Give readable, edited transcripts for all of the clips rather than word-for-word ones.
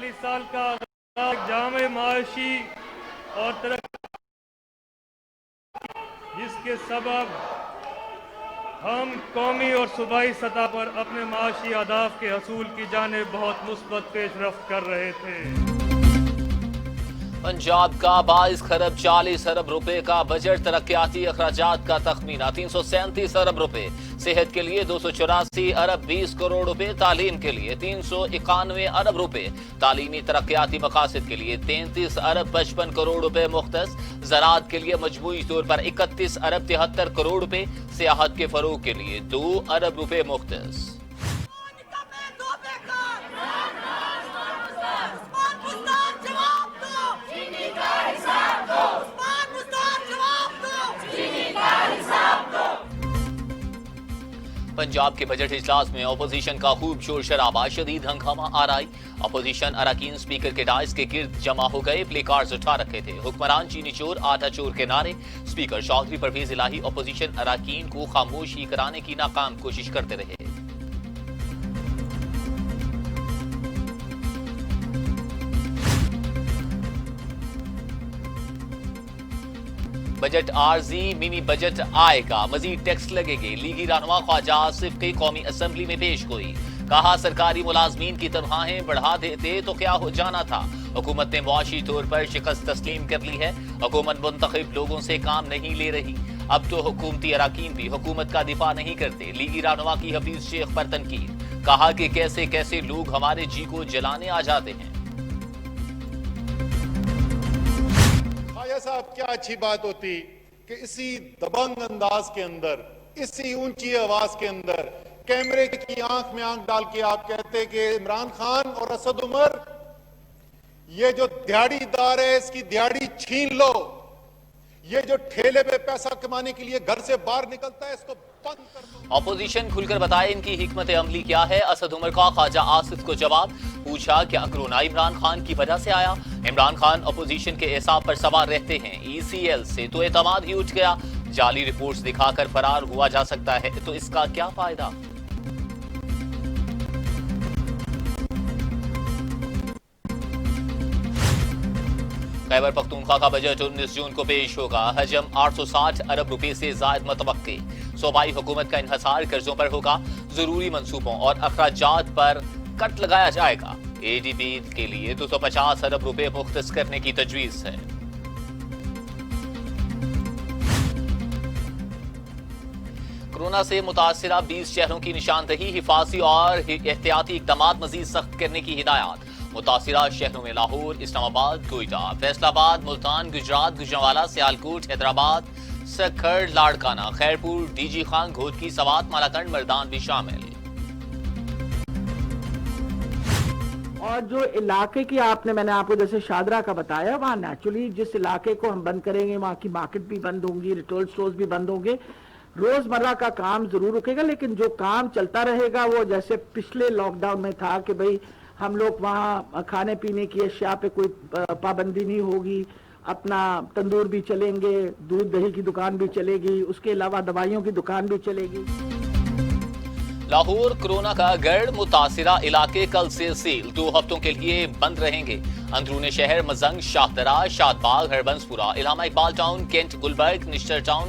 40 साल का जामे माशी और तरक्की जिसके सबब हम कौमी और सूबाई सतह पर अपने माशी अहदाफ के हसूल की जानिब बहुत मुस्बत पेशरफ्त कर रहे थे। पंजाब का 22 खरब 40 अरब रुपए का बजट, तरक्याती अखराजात का तखमीना 337 अरब रुपए, सेहत के लिए 284 अरब 20 करोड़ रुपए, तालीम के लिए 391 अरब रुपए, तालीमी तरक्याती मकासद के लिए 33 अरब 55 करोड़ रुपए मुख्तस, ज़राअत के लिए मजमूई तौर पर 31 अरब 73 करोड़ रुपए, सियाहत के फरोग के लिए 2 अरब रुपए मुख्तस। पंजाब के बजट इजलास में अपोजिशन का खूब शोर शराबा, शदीद हंगामा आराई। अपोजिशन अरकान स्पीकर के डाइस के गिर्द जमा हो गए, प्ले कार्ड्स उठा रखे थे। हुक्मरान चीनी चोर आटा चोर के नारे। स्पीकर चौधरी परवेज इलाही अपोजिशन अरकान को खामोश ही कराने की नाकाम कोशिश करते रहे। बजट आरजी मिनी बजट आएगा, मजीद टैक्स लगेंगे। लीगी रहनुमा ख्वाजा आसिफ की कौमी असम्बली में पेश हुई, कहा सरकारी मुलाजमीन की तनख्वाहें बढ़ा देते तो क्या हो जाना था। हुकूमत ने मुआशी तौर पर शिकस्त तस्लीम कर ली है। हुकूमत मुंतखब लोगों से काम नहीं ले रही। अब तो हुकूमती अरकान भी हुकूमत का दिफा नहीं करते। लीगी रहनुमा की हफीज शेख पर तनकीद, कहा कि कैसे कैसे लोग हमारे जी को जलाने आ जाते हैं। साहब, क्या अच्छी बात होती कि इसी दबंग अंदाज के अंदर, इसी ऊंची आवाज के अंदर, कैमरे की आंख में आंख डाल के आप कहते कि इमरान खान और असद उमर, ये जो दिहाड़ीदार है इसकी दिहाड़ी छीन लो। ये जो ठेले पे पैसा कमाने के लिए घर से बाहर निकलता है इसको बंद कर दो। ऑपोजिशन खुलकर बताए इनकी हिकमत अमली क्या है। असद उमर का ख्वाजा आसिफ को जवाब, पूछा क्या कोरोना इमरान खान की वजह से आया। इमरान खान अपोजिशन के एहसाब पर सवार रहते हैं। ECL से तो एतमाद ही उठ गया। जाली रिपोर्ट्स दिखाकर फरार हुआ जा सकता है तो इसका क्या फायदा। खैबर पख्तूनख्वा का बजट 19 जून को पेश होगा। हजम 860 अरब रुपए से जायद मतवक्के। सूबाई हुकूमत का इन्हसार कर्जों पर होगा। जरूरी मंसूबों और अखराजात पर कट लगाया जाएगा। ADB के लिए 250 अरब रुपए मुख्तस करने की तजवीज है। कोरोना से मुतासिरा 20 शहरों की निशानदही, हिफाजी और एहतियाती इकदाम मजीद सख्त करने की हिदायत। मुतासिरा शहरों में लाहौर, इस्लामाबाद, कोयटा, फैसलाबाद, मुल्तान, गुजरात, गुजरांवाला, सियालकोट, हैदराबाद, सखर, लाड़काना, खैरपुर, DG खान, घोटकी, सवात, मालाकंड, मर्दान भी शामिल। और जो इलाके की मैंने आपको जैसे शादरा का बताया, वहाँ नेचुरली जिस इलाके को हम बंद करेंगे वहाँ की मार्केट भी बंद होंगी, रिटेल स्टोर्स भी बंद होंगे। रोजमर्रा का काम जरूर रुकेगा, लेकिन जो काम चलता रहेगा वो जैसे पिछले लॉकडाउन में था कि भाई हम लोग वहाँ खाने पीने की अशिया पे कोई पाबंदी नहीं होगी, अपना तंदूर भी चलेंगे, दूध दही की दुकान भी चलेगी, उसके अलावा दवाइयों की दुकान भी चलेगी। लाहौर कोरोना का गढ़, मुतासिरा इलाके कल से सील, 2 हफ्तों के लिए बंद रहेंगे। अंदरूनी शहर Mozang, Shahdara, Shadbagh, Harbanspura, Allama Iqbal town, Cantt, Gulberg, Nishtar town,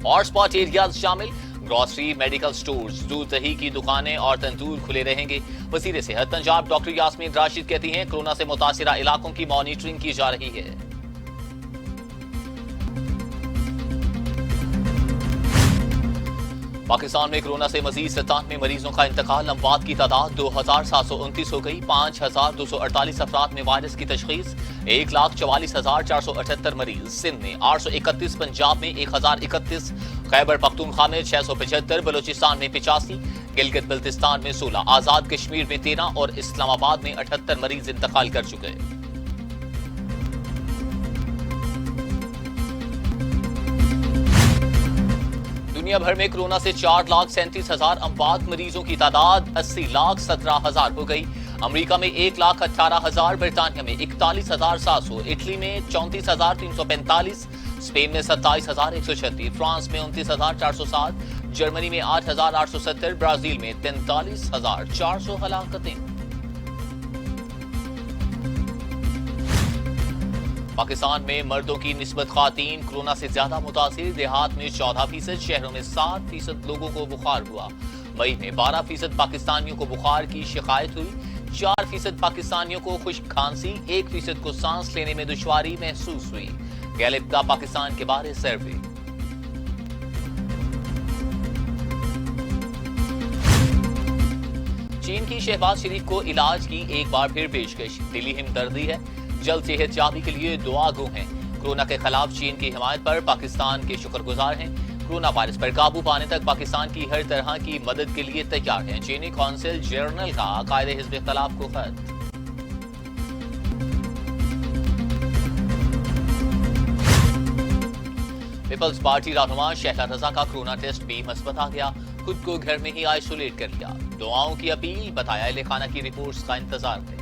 hotspot areas शामिल। ग्रोसरी, मेडिकल स्टोर्स, दूध दही की दुकानें और तंदूर खुले रहेंगे। वजीर सेहत पंजाब डॉक्टर यास्मीन राशिद कहती हैं कोरोना से मुतासिरा इलाकों की मॉनिटरिंग की जा रही है। पाकिस्तान में कोरोना से मजीद 97 मरीजों का इंतकाल। अमवात की तादाद 2729 हो गई। 5248 अफराद में वायरस की तशखीस। 1,44,478 मरीज। सिंध में 831, पंजाब में 1031, खैबर पख्तूनख्वा में 675, बलोचिस्तान में 85, गिलगित बल्तिस्तान में 16, आजाद कश्मीर में 13 और इस्लामाबाद में 78 मरीज इंतकाल कर चुके हैं। दुनिया भर में कोरोना से 4,37,000 अमवात, मरीजों की तादाद 80,17,000 हो गई। अमेरिका में 1,18,000, बरतानिया में 41,700, इटली में 34,345, स्पेन में 27,136, फ्रांस में 29,407, जर्मनी में 8,870, ब्राजील में 43,400 हलाकतें। पाकिस्तान में मर्दों की निस्बत खातीन कोरोना से ज्यादा मुतासिर। देहात में 14%, शहरों में 7% लोगों को बुखार हुआ। मई में 12% पाकिस्तानियों को बुखार की शिकायत हुई। 4% पाकिस्तानियों को खुश्क खांसी, 1% को सांस लेने में दुश्वारी महसूस हुई। गैलिप का पाकिस्तान के बारे सर्वे। चीन की शहबाज शरीफ को इलाज की एक बार फिर पेशकश। दिल्ली हमदर्दी है, जल्द सेहत याबी के लिए दुआ गो हैं। कोरोना के खिलाफ चीन की हिमायत पर पाकिस्तान के शुक्रगुजार हैं। कोरोना वायरस पर काबू पाने तक पाकिस्तान की हर तरह की मदद के लिए तैयार हैं। चीनी कौंसिल जनरल का कायदे हिज़्ब इख्तिलाफ को खत। पीपल्स पार्टी रहनुमा शहला रजा का कोरोना टेस्ट भी मस्बत आ गया। खुद को घर में ही आइसोलेट कर लिया। दुआओं की अपील, बताया अहले खाना की रिपोर्ट्स का इंतजार करें।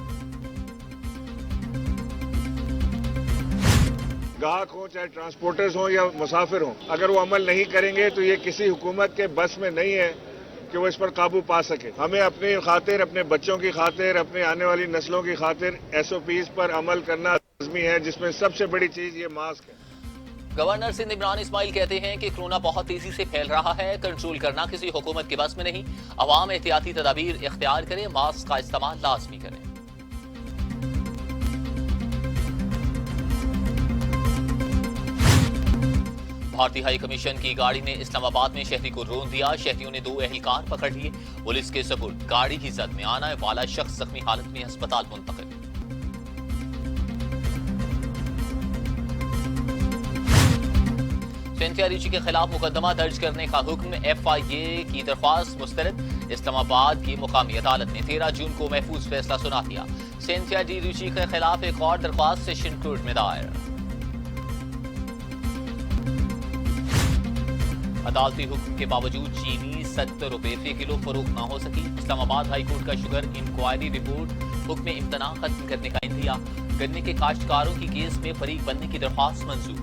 गाहक हो, चाहे ट्रांसपोर्टर्स हो या मुसाफिर हो, अगर वो अमल नहीं करेंगे तो ये किसी हुकूमत के बस में नहीं है कि वो इस पर काबू पा सके। हमें अपनी खातिर, अपने बच्चों की खातिर, अपने आने वाली नस्लों की खातिर SOPs पर अमल करना लाज़मी है, जिसमें सबसे बड़ी चीज ये मास्क है। गवर्नर सिंध इमरान इस्माइल कहते हैं कि कोरोना बहुत तेजी से फैल रहा है, कंट्रोल करना किसी हुकूमत के बस में नहीं। अवाम एहतियाती तदाबीर इख्तियार करें, मास्क का इस्तेमाल लाजमी करें। भारतीय हाई कमीशन की गाड़ी ने इस्लामाबाद में शहरी को रोन दिया। शहरियों ने 2 एहलकार पकड़ लिए, पुलिस के सपुर्द। गाड़ी की जद में आना वाला शख्स जख्मी हालत में अस्पताल मुंतकिल। सिंथिया रिची के खिलाफ मुकदमा दर्ज करने का हुक्म। FIA की दरख्वास्त मुस्तरद। इस्लामाबाद की मुकामी अदालत ने 13 जून को महफूज फैसला सुना दिया। सिंथिया डी रिची के खिलाफ एक और दरख्वास्त सेशन कोर्ट में दायर। अदालती हुक्म के बावजूद चीनी 70 रुपए फी किलो फरोख्त न हो सकी। इस्लामाबाद हाई कोर्ट का शुगर इंक्वायरी रिपोर्ट हुक्म इम्तना खत्म करने का इंदिया। गन्ने के काश्तकारों की केस में फरीक बनने की दरख्वास्त मंजूर।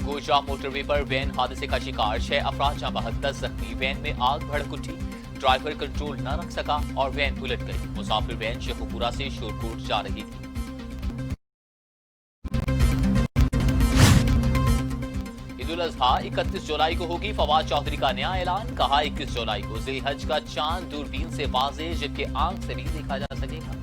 गोजरा मोटरवे पर वैन हादसे का शिकार, 6 अफराद जहां बहक 10 जख्मी। वैन में आग भड़क उठी, ड्राइवर कंट्रोल न रख सका और वैन उलट गई। मुसाफिर वैन शेखुपुरा से शोरकोट जा रही थी। ईद-उल अज़हा 31 जुलाई को होगी। फवाद चौधरी का नया ऐलान, कहा 21 जुलाई को जिलहज का चांद दूरबीन से वाज़ेह, जबकि आंख से भी देखा जा सकेगा।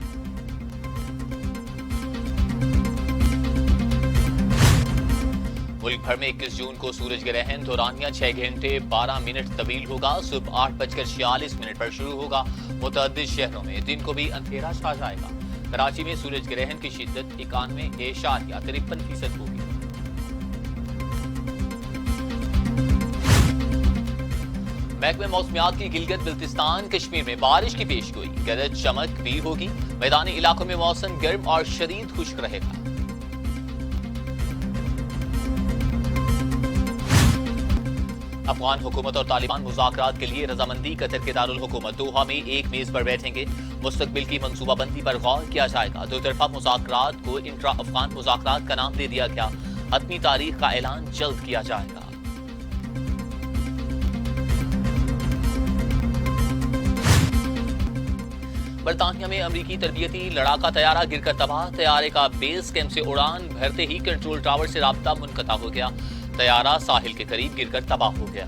मुल्क भर में 21 जून को सूरज ग्रहण दौरानिया 6 घंटे 12 मिनट तवील होगा। सुबह 8:46 पर शुरू होगा। मुतअद्दिद शहरों में दिन को भी अंधेरा छा जाएगा। कराची में सूरज ग्रहण की शिद्दत 91.53% होगी। महकमे मौसमियात की गिलगित बिल्तिस्तान कश्मीर में बारिश की पेशगोई, गरज चमक भी होगी। मैदानी इलाकों में मौसम गर्म और शदीद खुश्क रहेगा। अफगान हुकूमत और तालिबान मुज़ाकरात के लिए रजामंदी। कतर के दारुल हुकूमत दोहा में एक मेज पर बैठेंगे। मुस्तकबिल की मंसूबाबंदी पर गौर किया जाएगा। दो तरफा मुज़ाकरात को इंट्रा अफगान मुज़ाकरात का नाम दे दिया गया। हतमी तारीख का ऐलान जल्द किया जाएगा। बरतानिया में अमरीकी तरबियती लड़ाका तैयारा गिरकर तबाह। तैयारे का बेस कैंप से उड़ान भरते ही कंट्रोल टावर से राब्ता मुनक़ता हो गया। तैयारा साहिल के करीब गिरकर तबाह हो गया।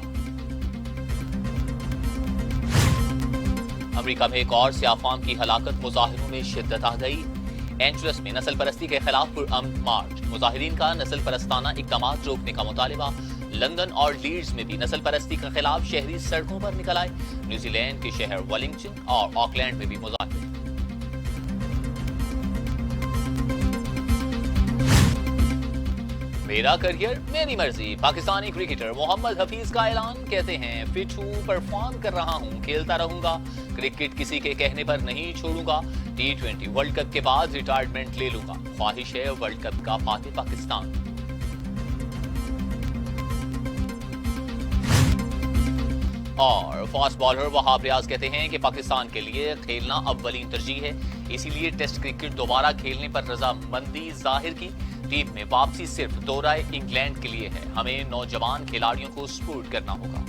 अमेरिका में एक और सियाफाम की हलाकत, मुजाहिरों में शिद्दत आ गई। एंट्रस में नस्ल परस्ती के खिलाफ पुरअमन मार्च, मुजाहिरीन का नस्ल परस्ताना इक़दाम रोकने का मुतालिबा। लंदन और लीड्स में भी नस्ल परस्ती के खिलाफ शहरी सड़कों पर निकल आए। न्यूजीलैंड के शहर वेलिंगटन और ऑकलैंड में भी मुजाहिर। मेरा करियर मेरी मर्जी। पाकिस्तानी क्रिकेटर मोहम्मद हफीज का ऐलान, कहते हैं फिट हूं, परफॉर्म कर रहा हूं, खेलता रहूंगा। क्रिकेट किसी के कहने पर नहीं छोड़ूंगा। T20 वर्ल्ड कप के बाद रिटायरमेंट ले लूंगा। ख्वाहिश है वर्ल्ड कप का फातिह पाकिस्तान। और फास्ट बॉलर वहाब रियाज कहते हैं कि पाकिस्तान के लिए खेलना अव्वलीन तरजीह है, इसीलिए टेस्ट क्रिकेट दोबारा खेलने पर रजामंदी जाहिर की। टीम में वापसी सिर्फ दौराए इंग्लैंड के लिए है। हमें नौजवान खिलाड़ियों को सपोर्ट करना होगा।